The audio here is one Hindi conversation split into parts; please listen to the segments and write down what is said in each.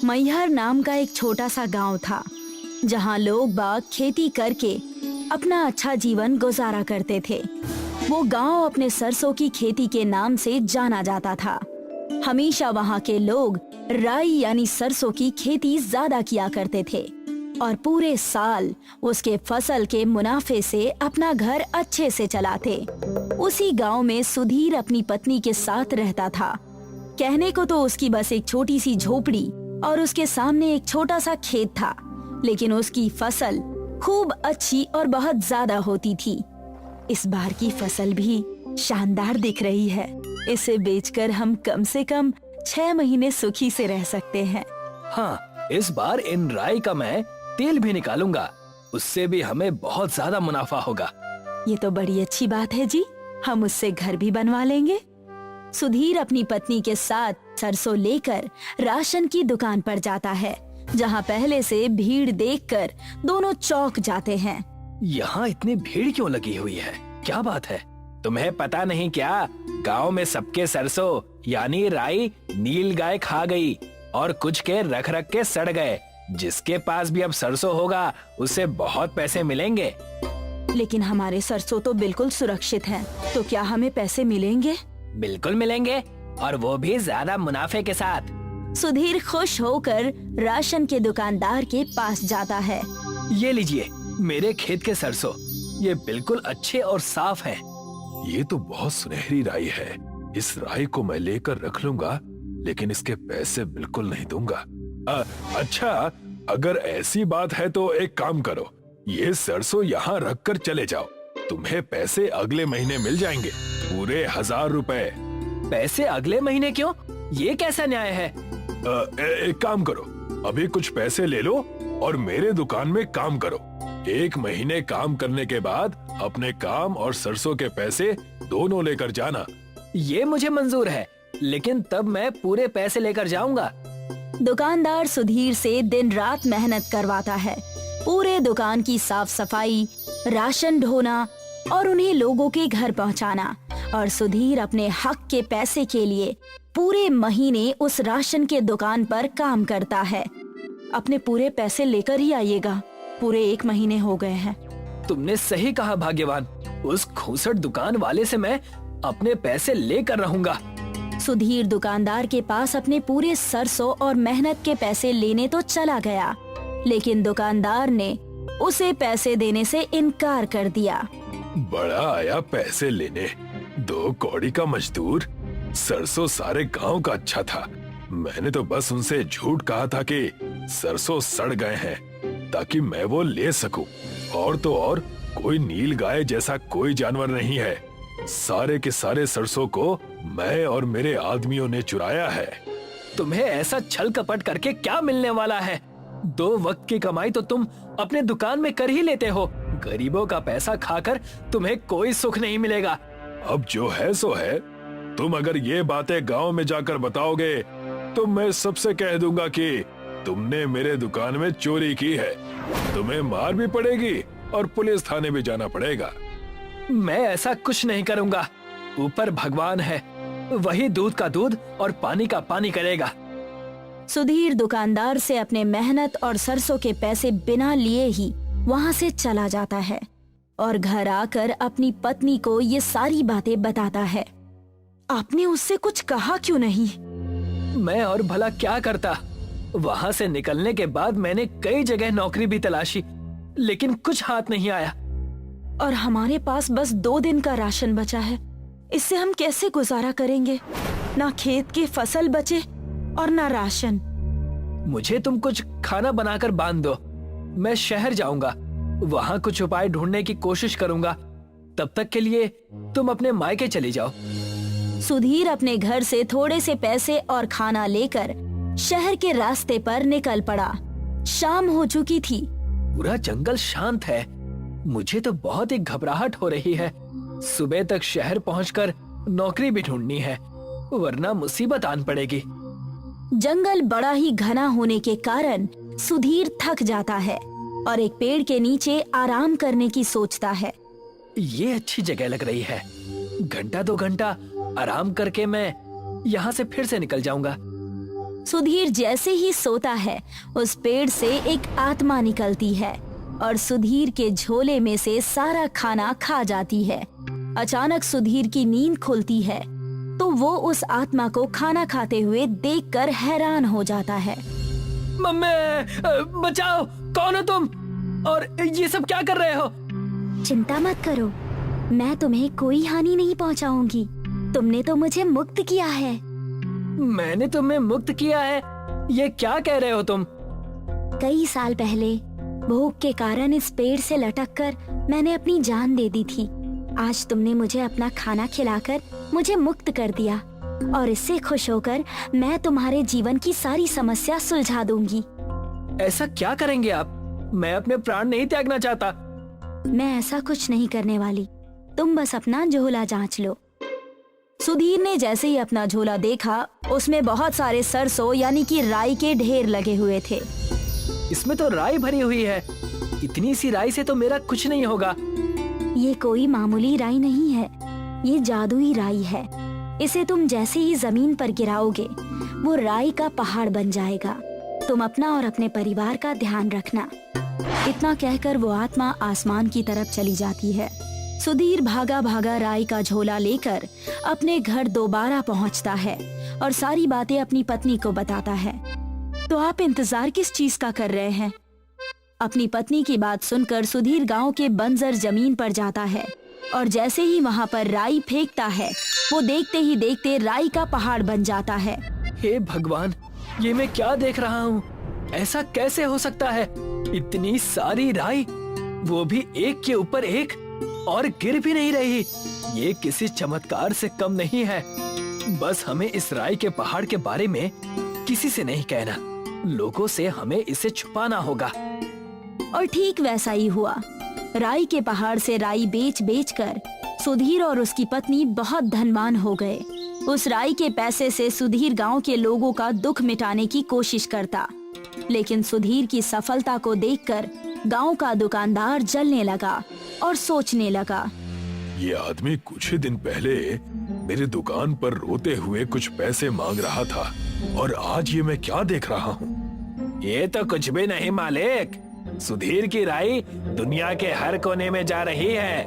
मैहर नाम का एक छोटा सा गांव था जहां लोग बाग खेती करके अपना अच्छा जीवन गुजारा करते थे। वो गांव अपने सरसों की खेती के नाम से जाना जाता था। हमेशा वहां के लोग राई यानी सरसों की खेती ज्यादा किया करते थे और पूरे साल उसके फसल के मुनाफे से अपना घर अच्छे से चलाते। उसी गांव में सुधीर अपनी पत्नी के साथ रहता था। कहने को तो उसकी बस एक छोटी सी झोपड़ी और उसके सामने एक छोटा सा खेत था, लेकिन उसकी फसल खूब अच्छी और बहुत ज्यादा होती थी। इस बार की फसल भी शानदार दिख रही है। इसे बेचकर हम कम से कम 6 महीने सुखी से रह सकते हैं। हाँ, इस बार इन राई का मैं तेल भी निकालूंगा, उससे भी हमें बहुत ज्यादा मुनाफा होगा। ये तो बड़ी अच्छी बात है जी, हम उससे घर भी बनवा लेंगे। सुधीर अपनी पत्नी के साथ सरसों लेकर राशन की दुकान पर जाता है, जहां पहले से भीड़ देखकर दोनों चौंक जाते हैं। यहाँ इतनी भीड़ क्यों लगी हुई है? क्या बात है? तुम्हें पता नहीं क्या, गांव में सबके सरसों यानी राई नील गाय खा गई और कुछ के रख रख के सड़ गए। जिसके पास भी अब सरसों होगा उसे बहुत पैसे मिलेंगे। लेकिन हमारे सरसों तो बिल्कुल सुरक्षित हैं, तो क्या हमें पैसे मिलेंगे? बिल्कुल मिलेंगे, और वो भी ज्यादा मुनाफे के साथ। सुधीर खुश होकर राशन के दुकानदार के पास जाता है। ये लीजिए मेरे खेत के सरसों, ये बिल्कुल अच्छे और साफ हैं। ये तो बहुत सुनहरी राई है। इस राई को मैं लेकर रख लूंगा, लेकिन इसके पैसे बिल्कुल नहीं दूंगा। अच्छा, अगर ऐसी बात है तो एक काम करो, ये सरसों यहाँ रख कर चले जाओ। तुम्हें पैसे अगले महीने मिल जाएंगे, पूरे 1000 रुपए। पैसे अगले महीने क्यों? ये कैसा न्याय है? एक काम करो, अभी कुछ पैसे ले लो और मेरे दुकान में काम करो। 1 महीने काम करने के बाद अपने काम और सरसों के पैसे दोनों लेकर जाना। ये मुझे मंजूर है, लेकिन तब मैं पूरे पैसे लेकर जाऊंगा। दुकानदार सुधीर से दिन रात मेहनत करवाता है। पूरे दुकान की साफ सफाई, राशन ढोना और उन्हें लोगों के घर पहुंचाना। और सुधीर अपने हक के पैसे के लिए पूरे महीने उस राशन के दुकान पर काम करता है। अपने पूरे पैसे लेकर ही आइएगा, पूरे 1 महीने हो गए हैं। तुमने सही कहा भाग्यवान, उस खूसट दुकान वाले से मैं अपने पैसे लेकर रहूंगा। सुधीर दुकानदार के पास अपने पूरे सरसों और मेहनत के पैसे लेने तो चला गया, लेकिन दुकानदार ने उसे पैसे देने से इनकार कर दिया। बड़ा आया पैसे लेने, 2 कौड़ी का मजदूर। सरसों सारे गांव का अच्छा था। मैंने तो बस उनसे झूठ कहा था कि सरसों सड़ गए हैं ताकि मैं वो ले सकूं। और तो और कोई नील गाय जैसा कोई जानवर नहीं है। सारे के सारे सरसों को मैं और मेरे आदमियों ने चुराया है। तुम्हें ऐसा छल कपट करके क्या मिलने वाला है? 2 वक्त की कमाई तो तुम अपने दुकान में कर ही लेते हो। गरीबों का पैसा खाकर तुम्हें कोई सुख नहीं मिलेगा। अब जो है सो है। तुम अगर ये बातें गांव में जाकर बताओगे तो मैं सबसे कह दूंगा कि तुमने मेरे दुकान में चोरी की है। तुम्हें मार भी पड़ेगी और पुलिस थाने भी जाना पड़ेगा। मैं ऐसा कुछ नहीं करूंगा। ऊपर भगवान है, वही दूध का दूध और पानी का पानी करेगा। सुधीर दुकानदार से अपने मेहनत और सरसों के पैसे बिना लिए ही वहाँ से चला जाता है और घर आकर अपनी पत्नी को ये सारी बातें बताता है। आपने उससे कुछ कहा क्यों नहीं? मैं और भला क्या करता? वहाँ से निकलने के बाद मैंने कई जगह नौकरी भी तलाशी, लेकिन कुछ हाथ नहीं आया। और हमारे पास बस 2 दिन का राशन बचा है। इससे हम कैसे गुजारा करेंगे? ना खेत की फसल बचे और ना राशन। मुझे तुम कुछ खाना बनाकर बांध दो। मैं शहर जाऊंगा, वहाँ कुछ उपाय ढूंढने की कोशिश करूंगा। तब तक के लिए तुम अपने मायके चली जाओ। सुधीर अपने घर से थोड़े से पैसे और खाना लेकर शहर के रास्ते पर निकल पड़ा। शाम हो चुकी थी। पूरा जंगल शांत है। मुझे तो बहुत ही घबराहट हो रही है। सुबह तक शहर पहुंचकर नौकरी भी ढूंढनी है, वरना मुसीबत आन पड़ेगी। जंगल बड़ा ही घना होने के कारण सुधीर थक जाता है और एक पेड़ के नीचे आराम करने की सोचता है। ये अच्छी जगह लग रही है। 1-2 घंटा आराम करके मैं यहाँ से फिर से निकल जाऊंगा। सुधीर जैसे ही सोता है उस पेड़ से एक आत्मा निकलती है और सुधीर के झोले में से सारा खाना खा जाती है। अचानक सुधीर की नींद खुलती है तो वो उस आत्मा को खाना खाते हुए देखकर हैरान हो जाता है। मम्मी बचाओ, कौन हो तुम और ये सब क्या कर रहे हो? चिंता मत करो, मैं तुम्हें कोई हानि नहीं पहुंचाऊंगी। तुमने तो मुझे मुक्त किया है। मैंने तुम्हें मुक्त किया है? ये क्या कह रहे हो तुम? कई साल पहले भूख के कारण इस पेड़ से लटककर मैंने अपनी जान दे दी थी। आज तुमने मुझे अपना खाना खिलाकर मुझे मुक्त कर दिया और इससे खुश होकर मैं तुम्हारे जीवन की सारी समस्या सुलझा दूंगी। ऐसा क्या करेंगे आप? मैं अपने प्राण नहीं त्यागना चाहता। मैं ऐसा कुछ नहीं करने वाली, तुम बस अपना झोला जांच लो। सुधीर ने जैसे ही अपना झोला देखा उसमें बहुत सारे सरसों यानी कि राई के ढेर लगे हुए थे। इसमें तो राई भरी हुई है। इतनी सी राई से तो मेरा कुछ नहीं होगा। ये कोई मामूली राई नहीं है, ये जादुई राई है। इसे तुम जैसे ही जमीन पर गिराओगे वो राई का पहाड़ बन जाएगा। तुम अपना और अपने परिवार का ध्यान रखना। इतना कहकर वो आत्मा आसमान की तरफ चली जाती है। सुधीर भागा भागा राई का झोला लेकर अपने घर दोबारा पहुंचता है और सारी बातें अपनी पत्नी को बताता है। तो आप इंतजार किस चीज का कर रहे हैं? अपनी पत्नी की बात सुनकर सुधीर गांव के बंजर जमीन पर जाता है और जैसे ही वहां पर राई फेंकता है वो देखते ही देखते राई का पहाड़ बन जाता है। हे भगवान, ये मैं क्या देख रहा हूँ? ऐसा कैसे हो सकता है? इतनी सारी राई, वो भी एक के ऊपर एक, और गिर भी नहीं रही। ये किसी चमत्कार से कम नहीं है। बस हमें इस राई के पहाड़ के बारे में किसी से नहीं कहना। लोगों से हमें इसे छुपाना होगा। और ठीक वैसा ही हुआ। राई के पहाड़ से राई बेच बेच कर सुधीर और उसकी पत्नी बहुत धनवान हो गए। उस राई के पैसे से सुधीर गांव के लोगों का दुख मिटाने की कोशिश करता, लेकिन सुधीर की सफलता को देखकर गांव का दुकानदार जलने लगा और सोचने लगा, ये आदमी कुछ ही दिन पहले मेरी दुकान पर रोते हुए कुछ पैसे मांग रहा था और आज ये मैं क्या देख रहा हूँ? ये तो कुछ भी नहीं मालिक। सुधीर की राई दुनिया के हर कोने में जा रही है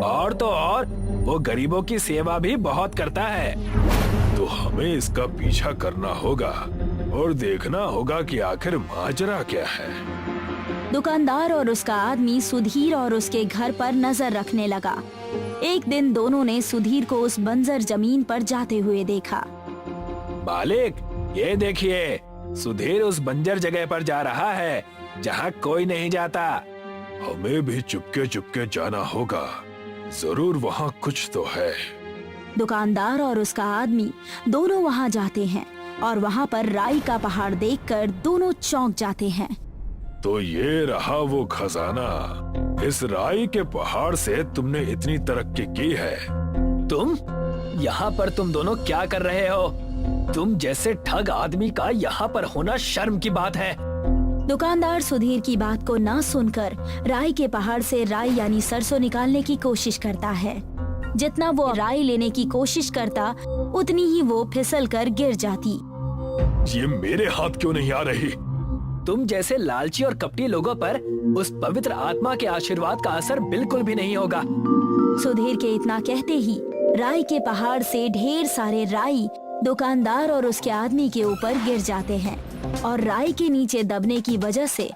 और तो और वो गरीबों की सेवा भी बहुत करता है। तो हमें इसका पीछा करना होगा और देखना होगा कि आखिर माजरा क्या है। दुकानदार और उसका आदमी सुधीर और उसके घर पर नजर रखने लगा। एक दिन दोनों ने सुधीर को उस बंजर जमीन पर जाते हुए देखा। मालिक, ये देखिए, सुधीर उस बंजर जगह पर जा रहा है जहाँ कोई नहीं जाता। हमें भी चुपके चुपके जाना होगा, जरूर वहाँ कुछ तो है। दुकानदार और उसका आदमी दोनों वहाँ जाते हैं और वहाँ पर राई का पहाड़ देखकर दोनों चौंक जाते हैं। तो ये रहा वो खजाना। इस राई के पहाड़ से तुमने इतनी तरक्की की है। तुम यहाँ पर तुम दोनों क्या कर रहे हो? तुम जैसे ठग आदमी का यहाँ पर होना शर्म की बात है। दुकानदार सुधीर की बात को ना सुनकर राई के पहाड़ से राई यानी सरसों निकालने की कोशिश करता है। जितना वो राई लेने की कोशिश करता उतनी ही वो फिसल कर गिर जाती। ये मेरे हाथ क्यों नहीं आ रही? तुम जैसे लालची और कपटी लोगों पर उस पवित्र आत्मा के आशीर्वाद का असर बिल्कुल भी नहीं होगा। सुधीर के इतना कहते ही राई के पहाड़ से ढेर सारे राई दुकानदार और उसके आदमी के ऊपर गिर जाते हैं और राई के नीचे दबने की वजह से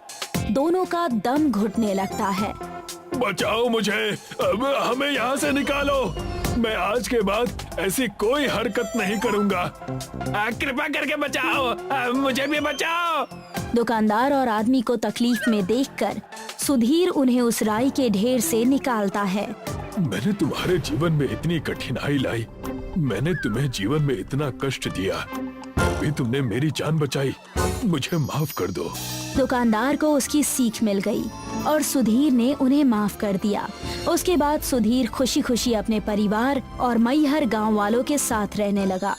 दोनों का दम घुटने लगता है। बचाओ मुझे, अब हमें यहाँ से निकालो। मैं आज के बाद ऐसी कोई हरकत नहीं करूँगा। कृपा करके बचाओ, मुझे भी बचाओ। दुकानदार और आदमी को तकलीफ में देखकर सुधीर उन्हें उस राई के ढेर से निकालता है। मैंने तुम्हारे जीवन में इतनी कठिनाई लाई, मैंने तुम्हें जीवन में इतना कष्ट दिया, अभी तुमने मेरी जान बचाई, मुझे माफ कर दो। दुकानदार को उसकी सीख मिल गई और सुधीर ने उन्हें माफ कर दिया। उसके बाद सुधीर खुशी खुशी अपने परिवार और मैहर गांव वालों के साथ रहने लगा।